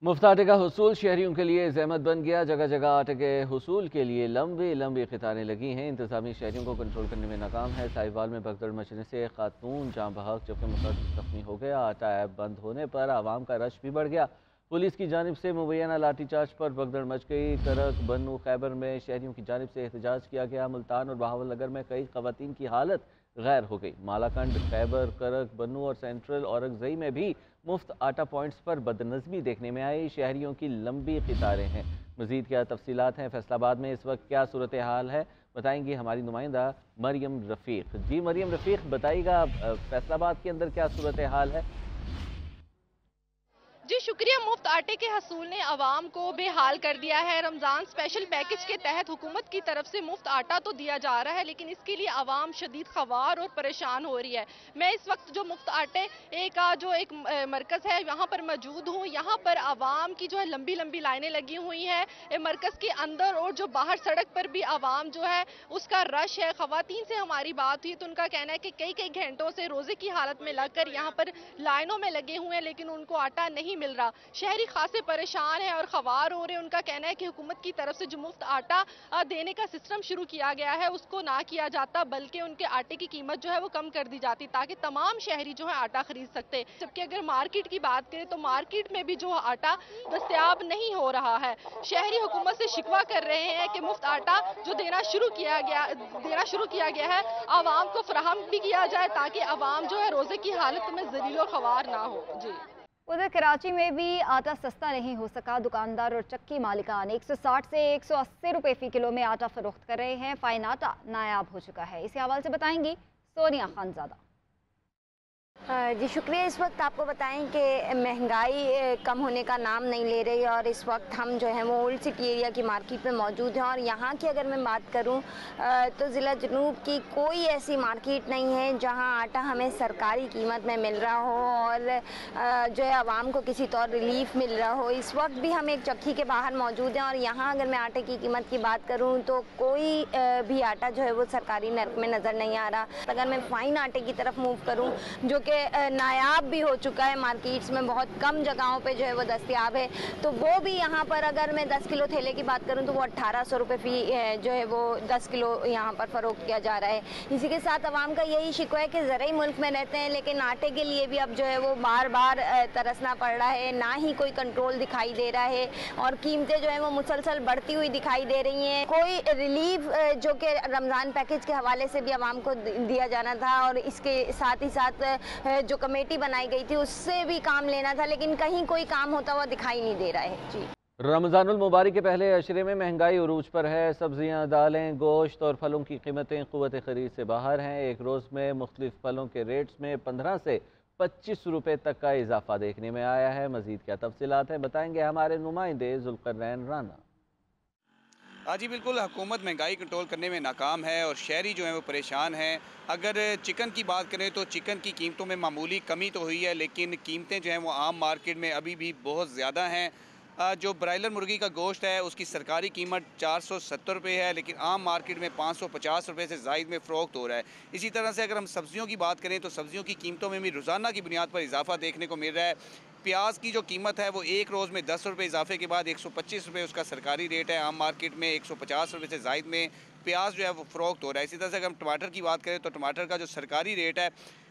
मुफ्त आटे का हुसूल शहरियों के लिए जहमत बन गया। जगह जगह आटे के हुसूल के लिए लंबी लंबी कतारें लगी हैं। इंतजामी शहरियों को कंट्रोल करने में नाकाम है। साहिवाल में भगदड़ मचने से खातून जाँ बहक जबकि मुसद्दिक जख्मी हो गया। आटा ऐप बंद होने पर आवाम का रश भी बढ़ गया। पुलिस की जानिब से मुबैना लाठीचार्ज पर भगदड़ मच गई। करक बन्नू खैबर में शहरियों की जानिब से एहतजाज किया गया। मुल्तान और बहावलनगर में कई खवातीन की हालत गैर हो गई। मालाकंड, खैबर, करक, बन्नू और सेंट्रल औरंगजई में भी मुफ्त आटा पॉइंट्स पर बदनज़मी देखने में आई। शहरियों की लंबी कतारें हैं। मज़ीद क्या तफसीलात हैं, फैसलाबाद में इस वक्त क्या सूरत हाल है, बताएंगी हमारी नुमाइंदा मरियम रफ़ीक। जी मरियम रफ़ीक, बताइएगा फैसलाबाद के अंदर क्या सूरत हाल है। जी शुक्रिया। मुफ्त आटे के हसूल ने आवाम को बेहाल कर दिया है। रमज़ान स्पेशल पैकेज के तहत हुकूमत की तरफ से मुफ्त आटा तो दिया जा रहा है, लेकिन इसके लिए आवाम शदीद खवार और परेशान हो रही है। मैं इस वक्त जो मुफ्त आटे का जो एक मरकज़ है यहाँ पर मौजूद हूँ। यहाँ पर आवाम की जो है लंबी लंबी लाइनें लगी हुई हैं। मरकज़ के अंदर और जो बाहर सड़क पर भी आवाम जो है उसका रश है। खवातीन से हमारी बात हुई तो उनका कहना है कि कई कई घंटों से रोज़े की हालत में लगकर यहाँ पर लाइनों में लगे हुए हैं, लेकिन उनको आटा नहीं मिल रहा। शहरी खासे परेशान हैं और खवार हो रहे हैं। उनका कहना है कि हुकूमत की तरफ से जो मुफ्त आटा देने का सिस्टम शुरू किया गया है उसको ना किया जाता, बल्कि उनके आटे की कीमत जो है वो कम कर दी जाती ताकि तमाम शहरी जो है आटा खरीद सकते। जबकि अगर मार्केट की बात करें तो मार्केट में भी जो आटा दस्तयाब नहीं हो रहा है। शहरी हुकूमत से शिकवा कर रहे हैं कि मुफ्त आटा जो देना शुरू किया गया है आवाम को फराहम भी किया जाए ताकि आवाम जो है रोजे की हालत में जलीलो खवार ना हो। जी। उधर कराची में भी आटा सस्ता नहीं हो सका। दुकानदार और चक्की मालिकान 160 से 180 रुपए फी किलो में आटा फरोख्त कर रहे हैं। फाइन आटा नायाब हो चुका है। इसी हवाले से बताएंगी सोनिया खानजादा। जी शुक्रिया। इस वक्त आपको बताएं कि महंगाई कम होने का नाम नहीं ले रही और इस वक्त हम जो है वो ओल्ड सिटी एरिया की मार्केट में मौजूद हैं। और यहाँ की अगर मैं बात करूँ तो ज़िला जनूब की कोई ऐसी मार्केट नहीं है जहाँ आटा हमें सरकारी कीमत में मिल रहा हो और जो है आवाम को किसी तौर रिलीफ मिल रहा हो। इस वक्त भी हम एक चक्की के बाहर मौजूद हैं और यहाँ अगर मैं आटे की कीमत की बात करूँ तो कोई भी आटा जो है वो सरकारी नर्क में नज़र नहीं आ रहा। अगर मैं फाइन आटे की तरफ मूव करूँ जो कि नायाब भी हो चुका है, मार्केट्स में बहुत कम जगहों पे जो है वो दस्तयाब है, तो वो भी यहाँ पर अगर मैं 10 किलो थैले की बात करूँ तो वो 1800 रुपये फी जो है वो 10 किलो यहाँ पर फ़रोख्त किया जा रहा है। इसी के साथ आवाम का यही शिकवा है कि ज़रूरी मुल्क में रहते हैं लेकिन आटे के लिए भी अब जो है वो बार बार तरसना पड़ रहा है, ना ही कोई कंट्रोल दिखाई दे रहा है और कीमतें जो है वो मुसलसल बढ़ती हुई दिखाई दे रही हैं। कोई रिलीफ जो कि रमज़ान पैकेज के हवाले से भी आवाम को दिया जाना था और इसके साथ ही साथ जो कमेटी बनाई गई थी उससे भी काम लेना था, लेकिन कहीं कोई काम होता हुआ दिखाई नहीं दे रहा है। जी। रमज़ानुल मुबारक के पहले अशरे में महंगाई उरूज पर है। सब्जियां, दालें, गोश्त और फलों की कीमतें क़ुव्वत ख़रीद से बाहर हैं। एक रोज़ में मुख्तलिफ फलों के रेट्स में 15 से 25 रुपये तक का इजाफा देखने में आया है। मज़ीद क्या तफसीलात हैं, बताएंगे हमारे नुमाइंदे ज़ुल्क़रनैन राना। हाँ जी बिल्कुल, हुकूमत महंगाई कंट्रोल करने में नाकाम है और शहरी जो हैं वो परेशान हैं। अगर चिकन की बात करें तो चिकन की कीमतों में मामूली कमी तो हुई है, लेकिन कीमतें जो हैं वो आम मार्केट में अभी भी बहुत ज़्यादा हैं। जो ब्रायलर मुर्गी का गोश्त है उसकी सरकारी कीमत 470 रुपये है, लेकिन आम मार्केट में 550 रुपये से ज़ायद में फ़रोख्त हो रहा है। इसी तरह से अगर हम सब्ज़ियों की बात करें तो सब्ज़ियों की कीमतों में भी रोज़ाना की बुनियाद पर इजाफा देखने को मिल रहा है। प्याज की जो कीमत है वो एक रोज़ में 10 रुपये इजाफे के बाद 125 रुपये उसका सरकारी रेट है। आम मार्केट में 150 रुपये से ज़ायद में प्याज जो है वो फ़रोख्त हो रहा है। इसी तरह से अगर हम टमाटर की बात करें तो टमाटर का जो सरकारी रेट है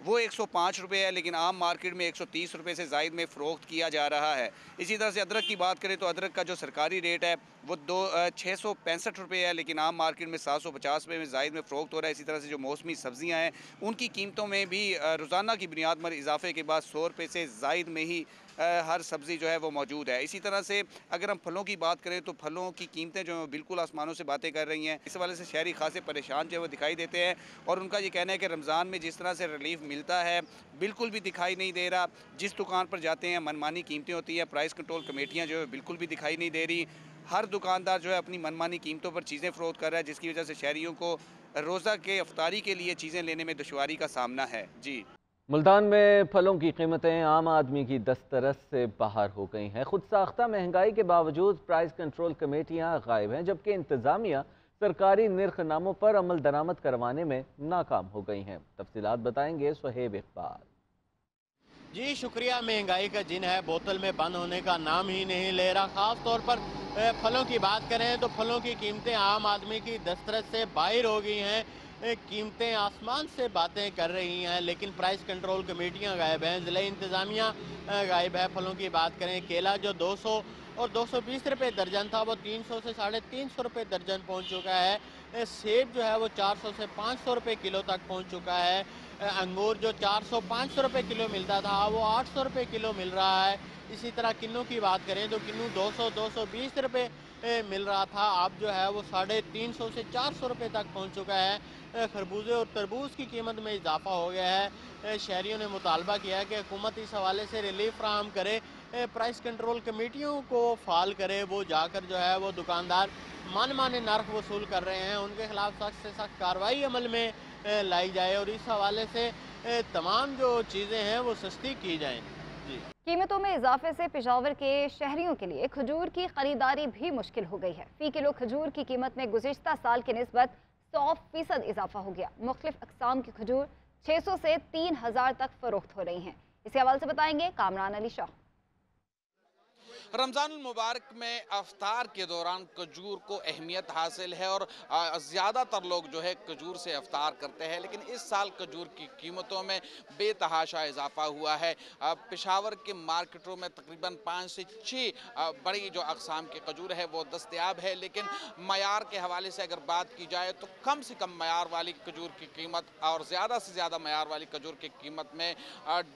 वो 105 रुपये है, लेकिन आम मार्केट में 130 रुपये से ज़ायद में फ़रोख्त किया जा रहा है। इसी तरह से अदरक की बात करें तो अदरक का जो सरकारी रेट है वो 665 रुपये है, लेकिन आम मार्केट में 750 रुपये में ज़ायद में फ़रोख्त हो रहा है। इसी तरह से जो मौसमी सब्ज़ियाँ हैं उनकी कीमतों में भी रोज़ाना की बुनियाद पर इजाफे के बाद 100 रुपये से ज़ायद में ही हर सब्ज़ी जो है वो मौजूद है। इसी तरह से अगर हम फलों की बात करें तो फलों की कीमतें जो हैं बिल्कुल आसमानों से बातें कर रही हैं। इस वाले से शहरी खासे परेशान जो है वो दिखाई देते हैं और उनका ये कहना है कि रमज़ान में जिस तरह से रिलीफ मिलता है बिल्कुल भी दिखाई नहीं दे रहा। जिस दुकान पर जाते हैं मनमानी कीमतें होती हैं, प्राइस कंट्रोल कमेटियाँ जो है बिल्कुल भी दिखाई नहीं दे रही। हर दुकानदार जो है अपनी मनमानी कीमतों पर चीज़ें फ़रोख्त कर रहा है, जिसकी वजह से शहरियों को रोज़ा के अफ्तारी के लिए चीज़ें लेने में दुश्वारी का सामना है। जी। मुल्तान में फलों की कीमतें आम आदमी की दस्तरस से बाहर हो गई हैं। खुद साख्ता महंगाई के बावजूद प्राइस कंट्रोल कमेटियां गायब हैं, जबकि इंतजामिया सरकारी निर्खनामों पर अमल दरामद करवाने में नाकाम हो गई हैं। तफसीलात बताएंगे सुहेब इकबाल। जी शुक्रिया। महंगाई का जिन है बोतल में बंद होने का नाम ही नहीं ले रहा। ख़ास तौर पर फलों की बात करें तो फलों की कीमतें आम आदमी की दस्तरस से बाहर हो गई हैं। कीमतें आसमान से बातें कर रही हैं, लेकिन प्राइस कंट्रोल कमेटियां गायब हैं, ज़िला इंतज़ामिया गायब है। फलों की बात करें, केला जो 200 और 220 रुपये दर्जन था वो 300 से 350 रुपये दर्जन पहुंच चुका है। सेब जो है वो 400 से 500 रुपये किलो तक पहुंच चुका है। अंगूर जो 400-500 रुपये किलो मिलता था वो 800 रुपये किलो मिल रहा है। इसी तरह किन्नू की बात करें तो किन्नू 200-220 रुपये मिल रहा था, अब जो है वो 350 से 400 रुपये तक पहुंच चुका है। खरबूजे और तरबूज की कीमत में इजाफा हो गया है। शहरियों ने मुतालबा किया है कि हुकूमत इस हवाले से रिलीफ फ्राहम करे, प्राइस कंट्रोल कमेटियों को फाल करे। वो जाकर जो है वो दुकानदार मनमाने नर्क वसूल कर रहे हैं, उनके खिलाफ सख्त से सख्त कार्रवाई अमल में लाई जाए और इस हवाले से तमाम जो चीज़ें हैं वो सस्ती की जाएँ। जी। कीमतों में इजाफे से पेशावर के शहरियों के लिए खजूर की खरीदारी भी मुश्किल हो गई है। फी किलो खजूर की कीमत में गुज़िश्ता साल की निस्बत 100% इजाफा हो गया। मुख्तलिफ अक़साम की खजूर 600 से 3000 तक फरोख्त हो रही हैं। इसी हवाले से बताएंगे कामरान अली शाह। रमज़ानुल मुबारक में अफ्तार के दौरान खजूर को अहमियत हासिल है और ज़्यादातर लोग जो है खजूर से अफ्तार करते हैं, लेकिन इस साल खजूर की कीमतों में बेतहाशा इजाफा हुआ है। पेशावर के मार्केटों में तकरीबन 5 से 6 बड़ी जो अक़साम की खजूर है वो दस्तयाब है, लेकिन मयार के हवाले से अगर बात की जाए तो कम से कम मयार वाली खजूर की कीमत और ज़्यादा से ज़्यादा मयार वाली खजूर की कीमत में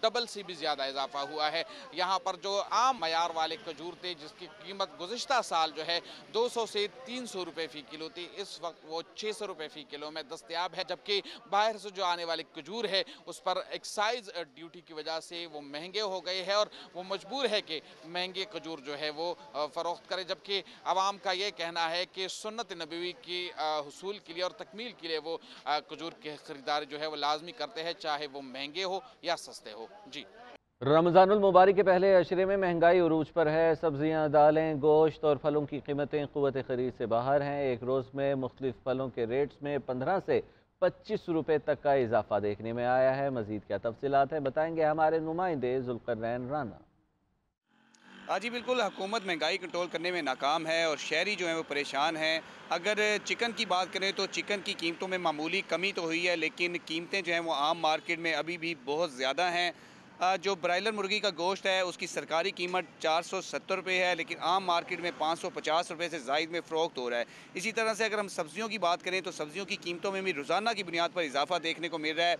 डबल से भी ज़्यादा इजाफा हुआ है। यहाँ पर जो आम मयार वाले खजूर थे जिसकी कीमत गुज़िश्ता साल जो है 200 से 300 रुपये फ़ी किलो थी, इस वक्त वो 600 रुपये फ़ी किलो में दस्तयाब है। जबकि बाहर से जो आने वाली खजूर है उस पर एक्साइज ड्यूटी की वजह से वो महंगे हो गए हैं और वो मजबूर है कि महंगे खजूर जो है वो फ़रोख्त करे। जबकि आवाम का ये कहना है कि सुन्नत नबवी की हुसूल के लिए और तकमील के लिए वो खजूर की ख़रीदारी जो है वो लाजमी करते हैं, चाहे वो महंगे हो या सस्ते हो। जी। रमज़ानुल मुबारक के पहले अशरे में महंगाई उरूज पर है। सब्जियां, दालें, गोश्त और फलों की कीमतें क़ुव्वत ख़रीद से बाहर हैं। एक रोज़ में मुख्तलिफ फलों के रेट्स में 15 से 25 रुपये तक का इजाफा देखने में आया है। मज़ीद क्या तफसीलात हैं बताएंगे हमारे नुमाइंदे ज़ुल्क़रनैन राना। जी बिल्कुल, हुकूमत महंगाई कंट्रोल करने में नाकाम है और शहरी जो हैं वो परेशान हैं। अगर चिकन की बात करें तो चिकन की कीमतों में मामूली कमी तो हुई है, लेकिन कीमतें जो हैं वो आम मार्केट में अभी भी बहुत ज़्यादा हैं। जो ब्रायलर मुर्गी का गोश्त है उसकी सरकारी कीमत 470 रुपये है, लेकिन आम मार्केट में 550 रुपये से ज़ायद में फ़रोख्त हो रहा है। इसी तरह से अगर हम सब्ज़ियों की बात करें तो सब्ज़ियों की कीमतों में भी रोज़ाना की बुनियाद पर इजाफा देखने को मिल रहा है।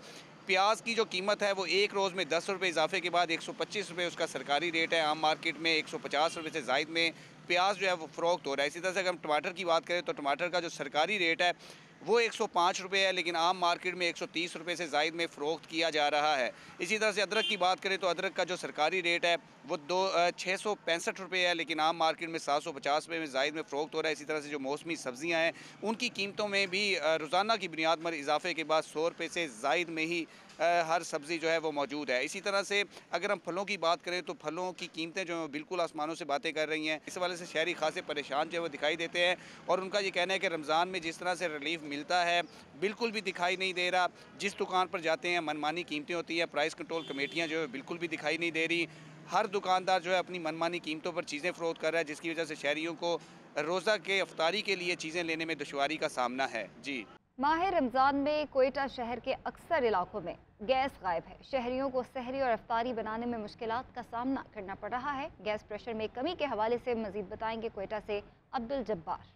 प्याज की जो कीमत है वो एक रोज़ में 10 रुपये इजाफे के बाद 125 रुपये उसका सरकारी रेट है। आम मार्केट में 150 रुपये से ज़ायद में प्याज जो है वो फ़रोख्त हो रहा है। इसी तरह से अगर हम टमाटर की बात करें तो टमाटर का जो सरकारी रेट है वो 105 रुपये है, लेकिन आम मार्केट में 130 रुपये से ज़ायद में फ़रोख्त किया जा रहा है। इसी तरह से अदरक की बात करें तो अदरक का जो सरकारी रेट है वो 665 रुपये है, लेकिन आम मार्केट में 750 रुपये में ज़ायद में फ़रोख्त हो रहा है। इसी तरह से जो मौसमी सब्ज़ियाँ हैं उनकी कीमतों में भी रोज़ाना की बुनियाद पर इजाफे के बाद 100 रुपये से ज़ायद में ही हर सब्ज़ी जो है वो मौजूद है। इसी तरह से अगर हम फलों की बात करें तो फलों की कीमतें जो हैं बिल्कुल आसमानों से बातें कर रही हैं। इस वाले से शहरी खासे परेशान जो है वो दिखाई देते हैं और उनका ये कहना है कि रमज़ान में जिस तरह से रिलीफ मिलता है बिल्कुल भी दिखाई नहीं दे रहा। जिस दुकान पर जाते हैं मनमानी कीमतें होती हैं, प्राइस कंट्रोल कमेटियाँ जो है बिल्कुल भी दिखाई नहीं दे रही। हर दुकानदार जो है अपनी मनमानी कीमतों पर चीज़ें फ़रोख्त कर रहा है, जिसकी वजह से शहरियों को रोज़ा के अफ्तारी के लिए चीज़ें लेने में दुश्वारी का सामना है। जी। माह रमज़ान में कोयटा शहर के अक्सर इलाकों में गैस गायब है। शहरियों को सहरी और अफ्तारी बनाने में मुश्किलात का सामना करना पड़ रहा है। गैस प्रेशर में कमी के हवाले से मज़ीद बताएंगे कोयटा से अब्दुल जब्बार।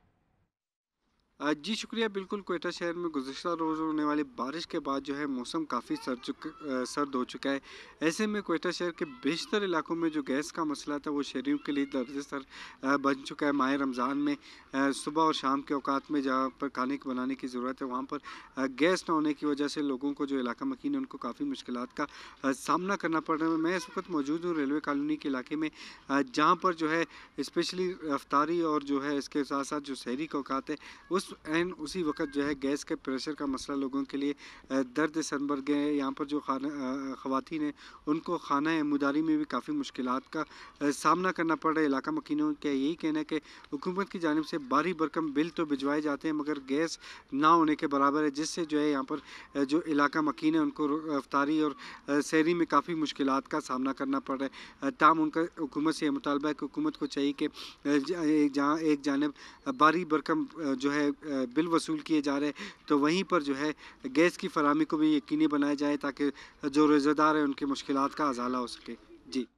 जी शुक्रिया। बिल्कुल, कोयटा शहर में गुज़िश्ता रोज़ होने वाली बारिश के बाद जो है मौसम काफ़ी सर्द हो चुका है। ऐसे में कोयटा शहर के बेशतर इलाकों में जो गैस का मसला था वो शहरियों के लिए दर्द सर बन चुका है। माह रमज़ान में सुबह और शाम के औकात में जहाँ पर खाने के बनाने की ज़रूरत है वहाँ पर गैस ना होने की वजह से लोगों को जो इलाका मकीन है उनको काफ़ी मुश्किलात का सामना करना पड़ रहा है। मैं इस वक्त मौजूद हूँ रेलवे कॉलोनी के इलाके में, जहाँ पर जो है स्पेशली अफ्तारी और जो है इसके साथ साथ जो सहरी के औकात है उस उसी वक्त जो है गैस के प्रेशर का मसला लोगों के लिए दर्द सन भर गए हैं। यहाँ पर जो ख़वातीन हैं उनको खाना मुदारी में भी काफ़ी मुश्किलात का सामना करना पड़ रहा है। इलाका मकीनों का यही कहना है कि हुकूमत की जानिब से भारी भरकम बिल तो भिजवाए जाते हैं मगर गैस ना होने के बराबर है, जिससे जो है यहाँ पर जो इलाका मकीन है उनको अफ्तारी और सहरी में काफ़ी मुश्किलात का सामना करना पड़ रहा है। ताम उनका हुकूमत से मुतालबा है कि हुकूमत को चाहिए कि जहाँ एक जानिब भारी भरकम जो है बिल वसूल किए जा रहे हैं तो वहीं पर जो है गैस की फराहमी को भी यकीनी बनाया जाए ताकि जो रोज़ेदार है उनकी मुश्किलात का अजाला हो सके। जी।